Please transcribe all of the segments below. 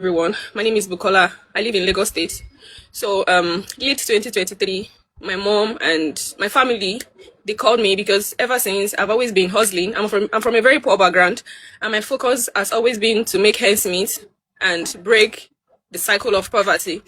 Everyone. My name is Bukola. I live in Lagos State. So, late 2023, my mom and my family, they called me because ever since I've always been hustling. I'm from a very poor background, and my focus has always been to make ends meet and break the cycle of poverty.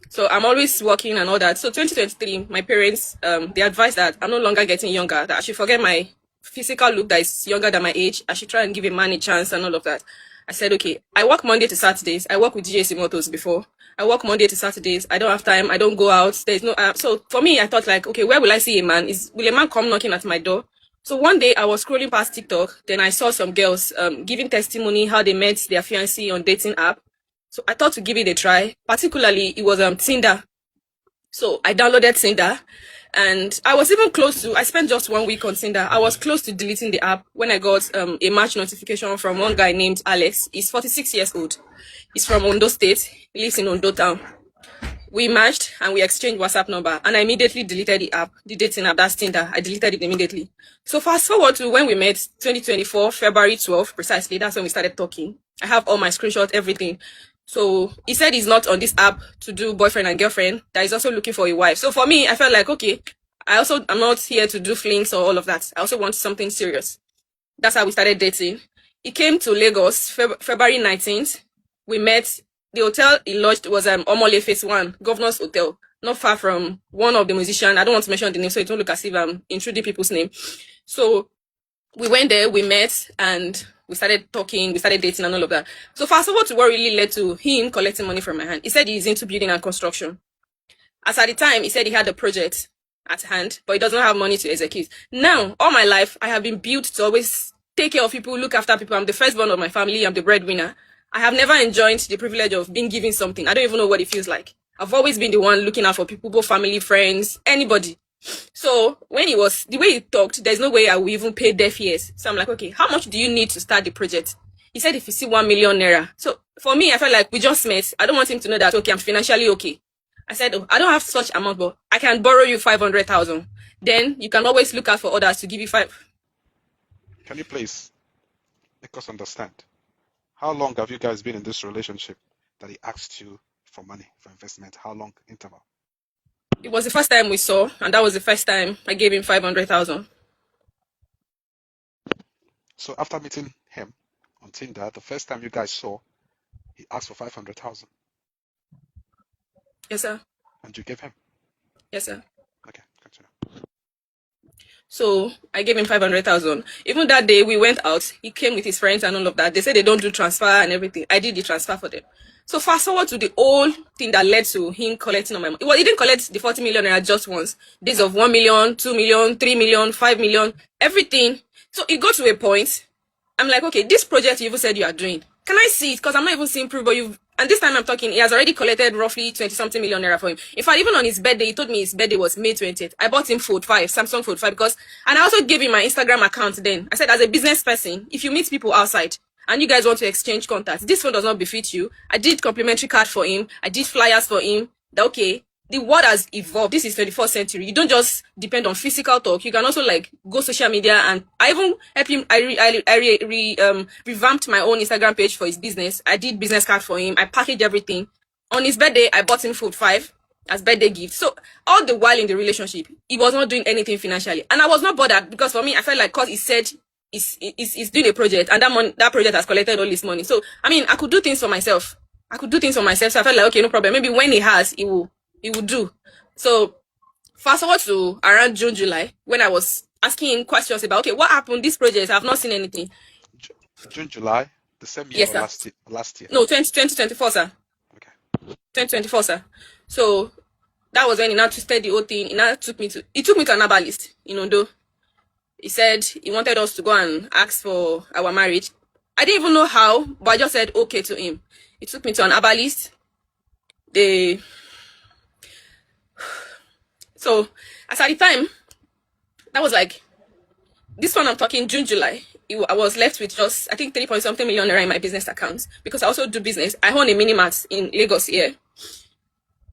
So I'm always working and all that. So 2023, my parents, they advised that I'm no longer getting younger, that I should forget my physical look that is younger than my age. I should try and give a man a chance and all of that. I said, okay, I work Monday to Saturdays. I work with GSC Motors before. I work Monday to Saturdays. I don't have time. I don't go out. There's no, so for me, I thought like, okay, where will I see a man? Will a man come knocking at my door? So one day I was scrolling past TikTok. Then I saw some girls, giving testimony how they met their fiancé on dating app. So I thought to give it a try. Particularly, it was, Tinder. So I downloaded Tinder. And I was even close to, I spent just 1 week on Tinder. I was close to deleting the app when I got a match notification from one guy named Alex. He's 46 years old. He's from Ondo State. He lives in Ondo Town. We matched and we exchanged WhatsApp number. And I immediately deleted the app, the dating app, that's Tinder. I deleted it immediately. So fast forward to when we met, 2024, February 12th, precisely. That's when we started talking. I have all my screenshots, everything. So he said he's not on this app to do boyfriend and girlfriend, that he's also looking for a wife. So for me, I felt like, okay, I'm not here to do flings or all of that. I also want something serious. That's how we started dating. He came to Lagos, February 19th. We met. The hotel he lodged was Omole Phase 1, Governor's Hotel, not far from one of the musicians. I don't want to mention the name, so it won't look as if I'm intruding people's name. So we went there, we met, and we started talking, we started dating and all of that. So fast forward to what really led to him collecting money from my hand. He said he's into building and construction. As at the time, he said he had a project at hand, but he doesn't have money to execute. Now, all my life, I have been built to always take care of people, look after people. I'm the firstborn of my family. I'm the breadwinner. I have never enjoyed the privilege of being given something. I don't even know what it feels like. I've always been the one looking out for people, both family, friends, anybody. So when he was, the way he talked, there's no way I will even pay deaf ears. So I'm like, okay, how much do you need to start the project? He said if you see 1 million naira. So for me, I felt like we just met. I don't want him to know that, okay, I'm financially okay. I said, oh, I don't have such amount, but I can borrow you 500,000. Then you can always look out for others to give you 5. Can you please make us understand? How long have you guys been in this relationship that he asked you for money, for investment? How long interval? It was the first time we saw, and that was the first time I gave him 500,000. So after meeting him on Tinder, the first time you guys saw, he asked for 500,000. Yes, sir. And you gave him? Yes, sir. Okay, continue. So I gave him 500,000. Even that day we went out, he came with his friends and all of that. They said they don't do transfer and everything. I did the transfer for them. So fast forward to the whole thing that led to him collecting on my money. Well, he didn't collect the 40 million naira just once. Days of 1 million, 2 million, 3 million, 5 million, everything. So it got to a point. I'm like, okay, this project you even said you are doing, can I see it? Because I'm not even seeing proof, but and this time I'm talking, he has already collected roughly 20-something million naira for him. In fact, even on his birthday, he told me his birthday was May 20th. I bought him Fold 5, Samsung Fold 5, because, and I also gave him my Instagram account then. I said, as a business person, if you meet people outside and you guys want to exchange contacts, this phone does not befit you. I did complimentary card for him. I did flyers for him. That, okay, the world has evolved. This is 21st century. You don't just depend on physical talk. You can also like go social media, and I even help him. I revamped my own Instagram page for his business. I did business card for him. I packaged everything. On his birthday, I bought him Food 5 as birthday gift. So all the while in the relationship, he was not doing anything financially, and I was not bothered because for me, I felt like, cause he said he's doing a project, and that project has collected all this money. So I mean, I could do things for myself. So I felt like, okay, no problem. Maybe when he has, he will do. So fast forward to around June, July, when I was asking him questions about, okay, what happened? This project, I've not seen anything. June, July, the same year, yes, or sir. last year? No, 2024, sir. Okay. 2024, sir. So that was when he now twisted the whole thing. He took me to an herbalist in Ondo. He said he wanted us to go and ask for our marriage. I didn't even know how, but I just said okay to him. He took me to an herbalist. So, as at the time, that was like, this one I'm talking June, July, I was left with just, I think, 3-point-something million naira in my business account, because I also do business. I own a mini-mart in Lagos here.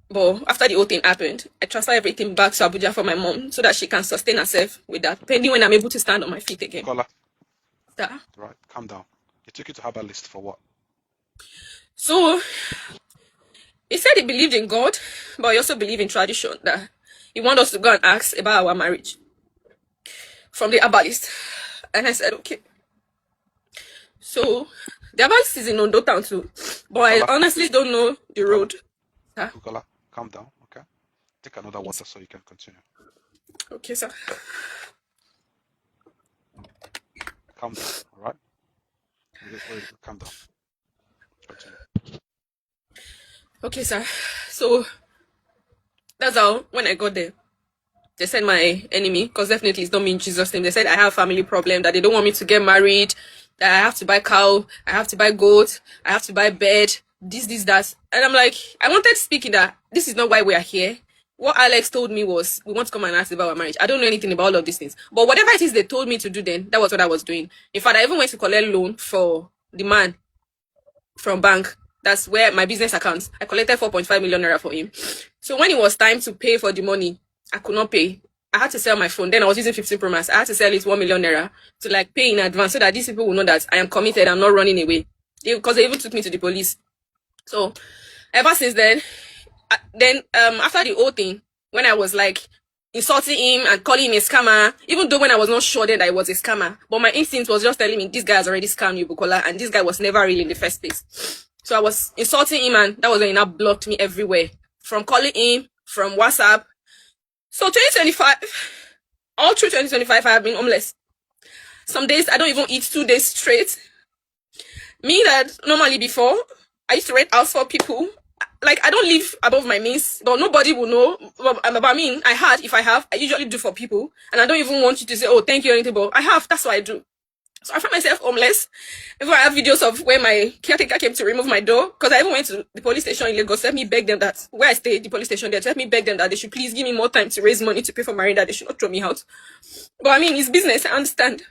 But after the whole thing happened, I transferred everything back to Abuja for my mom so that she can sustain herself with that, pending when I'm able to stand on my feet again. Caller. Yeah. Right, calm down. He took you to herbalist for what? So he said he believed in God, but he also believed in tradition, that he wanted us to go and ask about our marriage from the herbalist. And I said, okay. So the herbalist is in Ondo town too, but I honestly don't know the road. Huh? Bukola, calm down, okay? Take another water so you can continue. Okay, sir. Calm down, all right? Calm down. Continue. Okay, sir. So that's how, when I got there, they said my enemy, because definitely it's not me in Jesus' name. They said I have family problem, that they don't want me to get married, that I have to buy cow, I have to buy goat, I have to buy bed, this, that. And I'm like, I wanted speaking that this is not why we are here. What Alex told me was, we want to come and ask about our marriage. I don't know anything about all of these things. But whatever it is they told me to do then, that was what I was doing. In fact, I even went to collect loan for the man from bank. That's where my business account. I collected 4.5 million naira for him. So when it was time to pay for the money, I could not pay. I had to sell my phone. Then I was using 15 Pro Max. I had to sell it 1 million naira to like pay in advance so that these people will know that I am committed. I'm not running away. Because they even took me to the police. So ever since then, after the whole thing, when I was like insulting him and calling him a scammer, even though when I was not sure that I was a scammer, but my instinct was just telling me this guy has already scammed you, Bukola, and this guy was never really in the first place. So I was insulting him, and that was when he now blocked me everywhere. From calling him, from WhatsApp. So 2025, all through 2025, I have been homeless. Some days I don't even eat 2 days straight. Me that normally before, I used to rent house for people. Like, I don't live above my means, but nobody will know. But I mean, if I have, I usually do for people. And I don't even want you to say, oh, thank you or anything, but I have, that's what I do. So I find myself homeless. Even I have videos of where my caretaker came to remove my door. Because I even went to the police station in Lagos, let me beg them that, where I stay, the police station there, let me beg them that they should please give me more time to raise money to pay for my rent, that they should not throw me out. But I mean, it's business, I understand.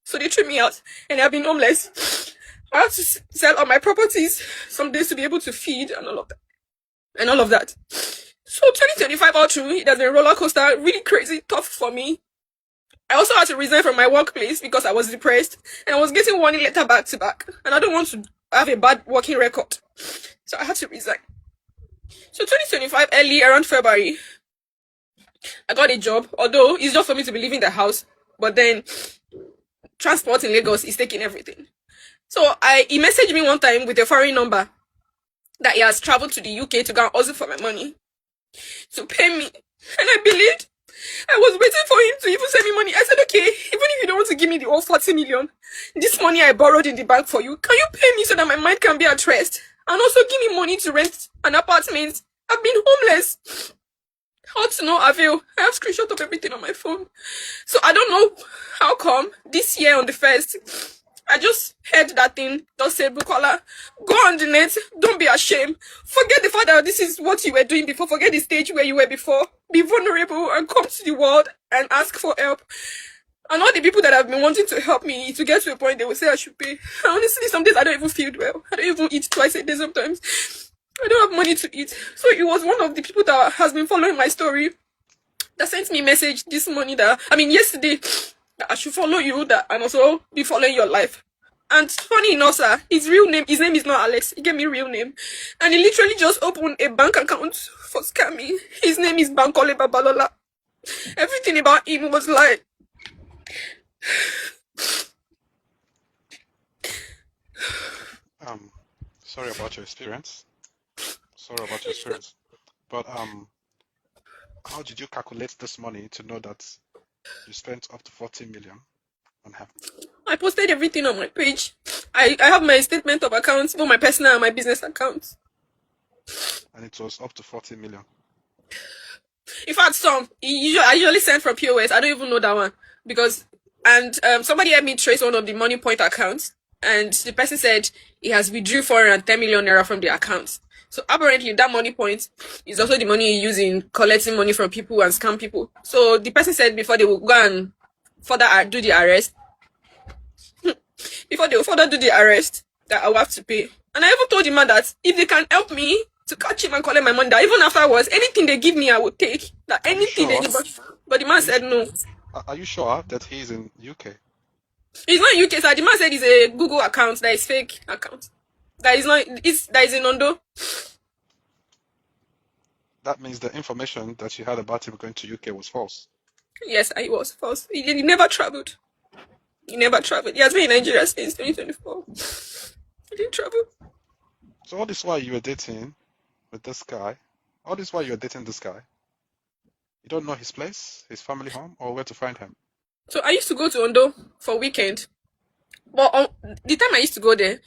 So they threw me out, and I've been homeless. I have to sell all my properties some days to be able to feed and all of that. So 2025 all through, it has been a roller coaster, really crazy, tough for me. I also had to resign from my workplace because I was depressed, and I was getting warning letter back to back, and I don't want to have a bad working record. So I had to resign. So 2025, early around February, I got a job, although it's just for me to be leaving the house, but then transport in Lagos is taking everything. So he messaged me one time with a foreign number that he has traveled to the UK to go and hustle for my money to pay me. And I believed. I was waiting for him to even send me money. I said, okay, even if you don't want to give me the whole 40 million, this money I borrowed in the bank for you, can you pay me so that my mind can be at rest? And also give me money to rent an apartment. I've been homeless. How to no avail? I have screenshot of everything on my phone. So I don't know how come this year on the 1st, I just heard that thing, just said, Bukola, go on the net, don't be ashamed. Forget the fact that this is what you were doing before, forget the stage where you were before. Be vulnerable and come to the world and ask for help. And all the people that have been wanting to help me to get to a point, they will say I should pay. And honestly, some days I don't even feel well. I don't even eat twice a day sometimes. I don't have money to eat. So it was one of the people that has been following my story that sent me a message this morning yesterday, that I should follow you, that and also be following your life. And funny enough, sir, his name is not Alex. He gave me real name. And he literally just opened a bank account for scamming. His name is Bankole Babalola. Everything about him was like... Sorry about your experience. But how did you calculate this money to know that you spent up to 40 million on him? I posted everything on my page. I have my statement of accounts, both my personal and my business accounts. And it was up to 40 million. In fact, I usually send from POS. I don't even know that one. Somebody helped me trace one of the Money Point accounts. And the person said he has withdrew 410 million naira from the account. So apparently that Money Point is also the money you use in collecting money from people and scam people. So the person said before they will go and further do the arrest, that I will have to pay. And I even told the man that if they can help me to catch him and collect my money, that even afterwards, anything they give me, I will take. That anything they give, but the man said no. Are you sure that he's in UK? He's not in UK, sir. The man said it's a Google account that is fake account. That is not. That is in Ondo. That means the information that you had about him going to UK was false. Yes, it was false. He never traveled. He never traveled. He has been in Nigeria since 2024. He didn't travel. So all this while you were dating with this guy, all this while you were dating this guy, you don't know his place, his family home, or where to find him. So I used to go to Ondo for weekend. But the time I used to go there,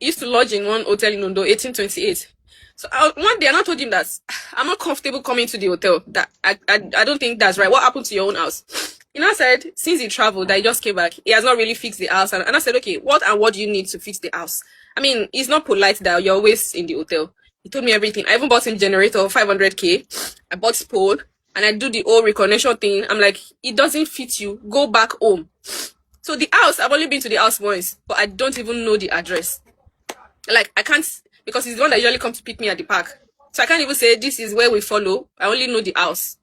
he used to lodge in one hotel in Ondo, 1828. So one day I told him that I'm not comfortable coming to the hotel. That I don't think that's right. What happened to your own house? He now said, since he traveled, that he just came back, he has not really fixed the house. And I said, okay, what do you need to fix the house? I mean, it's not polite that you're always in the hotel. He told me everything. I even bought him generator of 500k. I bought pole, and I do the whole reconnection thing. I'm like, it doesn't fit you. Go back home. So the house, I've only been to the house once, but I don't even know the address. Like, I can't, because he's the one that usually comes to pick me at the park. So I can't even say this is where we follow. I only know the house.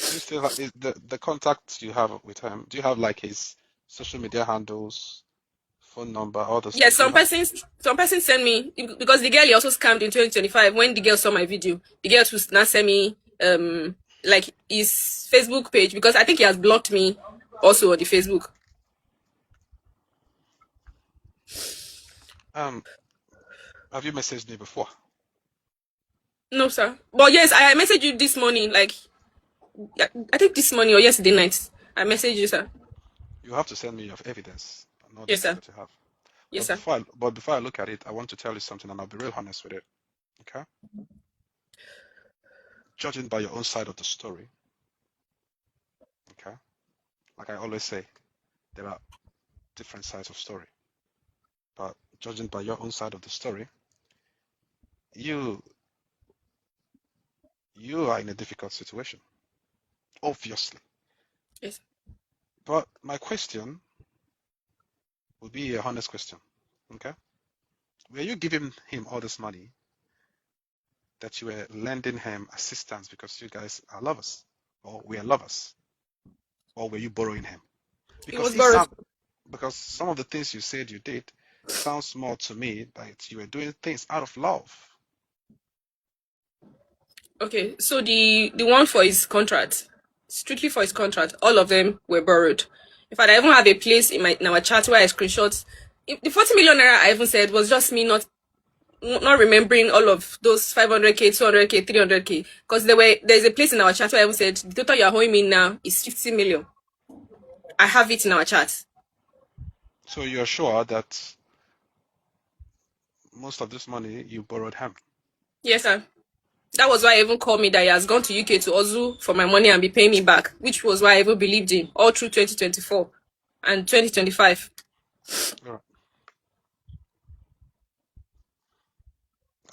Do you still have the contacts you have with him? Do you have like his social media handles, phone number, all the Yes, stuff? some persons send me, because the girl he also scammed in 2025. When the girl saw my video, the girl was now send me like his Facebook page, because I think he has blocked me also on the Facebook. Have you messaged me before? No, sir. But yes, I messaged you this morning, like I think this morning or yesterday night. I messaged you, sir. You have to send me your evidence, not the Yes, stuff sir. that you have. Yes, But sir. before I look at it, I want to tell you something, and I'll be real honest with it. Okay? Judging by your own side of the story, okay? Like I always say, there are different sides of story. But judging by your own side of the story, you are in a difficult situation, obviously. Yes. But my question would be a honest question, okay? Were you giving him all this money that you were lending him assistance because you guys are lovers, or we are lovers, or were you borrowing him? It Because was borrowed. because some of the things you said you did sounds more to me like you were doing things out of love. Okay, so the one for his contract, strictly for his contract, all of them were borrowed. In fact, I even have a place in our chat where I screenshot. The 40 million naira I even said was just me not remembering all of those 500k, 200k, 300k, because there's a place in our chat where I even said the total you're owing me now is 50 million. I have it in our chat. So you're sure that most of this money you borrowed him? Yes, sir. That was why he even called me that he has gone to UK to Ozu for my money and be paying me back, which was why I even believed him all through 2024 and 2025. All right.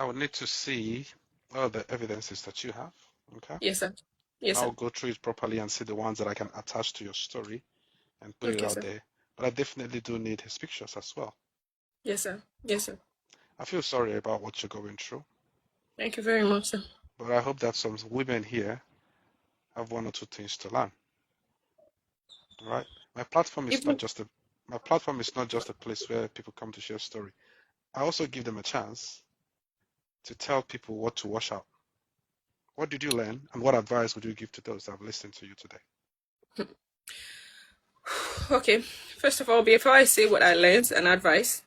I would need to see all the evidences that you have, okay? Yes, sir. Yes, I'll sir. go through it properly and see the ones that I can attach to your story and put it Okay, out sir. there. But I definitely do need his pictures as well. Yes, sir. Yes, sir. I feel sorry about what you're going through, Thank you very much, sir. but I hope that some women here have one or two things to learn. All right? My platform is not Even just a place where people come to share story. I also give them a chance to tell people what to watch out. What did you learn, and what advice would you give to those that have listened to you today? okay. First of all, before I say what I learned and advice,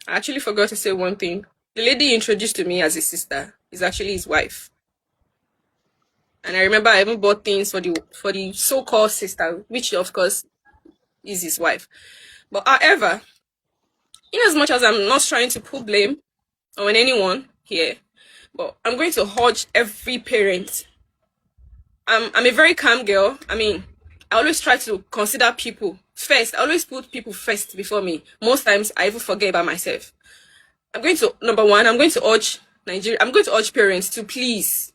I actually forgot to say one thing. The lady he introduced to me as his sister is actually his wife. And I remember I even bought things for the so-called sister, which of course is his wife. But however, in as much as I'm not trying to put blame on anyone here, but I'm going to urge every parent. I'm a very calm girl. I mean, I always try to consider people first. I always put people first before me. Most times I even forget about myself. Number one, I'm going to urge Nigeria. I'm going to urge parents to please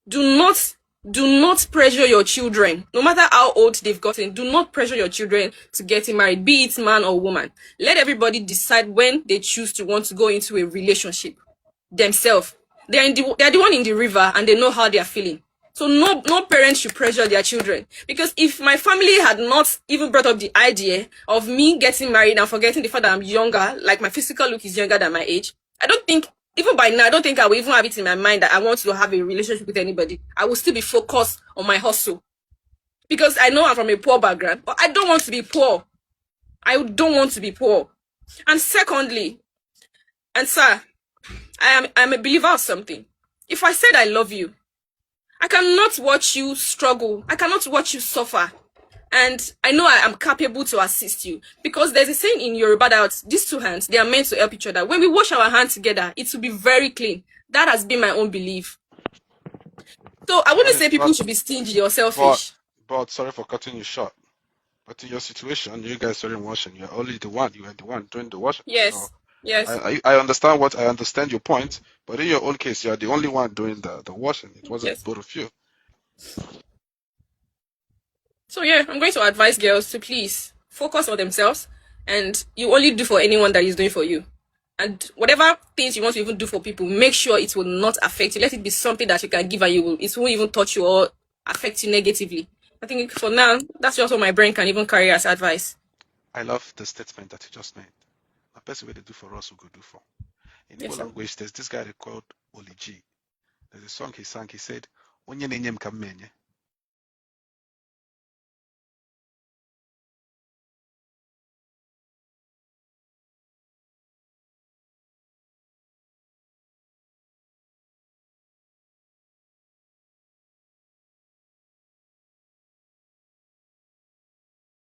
do not pressure your children, no matter how old they've gotten. Do not pressure your children to getting married, be it man or woman. Let everybody decide when they choose to want to go into a relationship themselves. They're the one in the river and they know how they are feeling. So no parent should pressure their children. Because if my family had not even brought up the idea of me getting married and forgetting the fact that I'm younger, like my physical look is younger than my age, I don't think, even by now, I don't think I will even have it in my mind that I want to have a relationship with anybody. I will still be focused on my hustle. Because I know I'm from a poor background, but I don't want to be poor. I don't want to be poor. And secondly, and sir, I'm a believer of something. If I said I love you, I cannot watch you struggle. I cannot watch you suffer. And I know I am capable to assist you. Because there's a saying in Yoruba that these two hands, they are meant to help each other. When we wash our hands together, it will be very clean. That has been my own belief. So I wouldn't say people should be stingy or selfish. But sorry for cutting you short. But in your situation, you guys weren't washing. You were the one doing the washing. Yes. So Yes. I understand your point, but in your own case, you are the only one doing the washing. It wasn't both of you. So yeah, I'm going to advise girls to please focus on themselves, and you only do for anyone that is doing for you. And whatever things you want to even do for people, make sure it will not affect you. Let it be something that you can give and it won't even touch you or affect you negatively. I think for now, that's just what my brain can even carry as advice. I love the statement that you just made. The best way they do for us, we could do for. In Igbo language, there's this guy they called Oli G. There's a song he sang. He said, "Onye nenyem kamenye."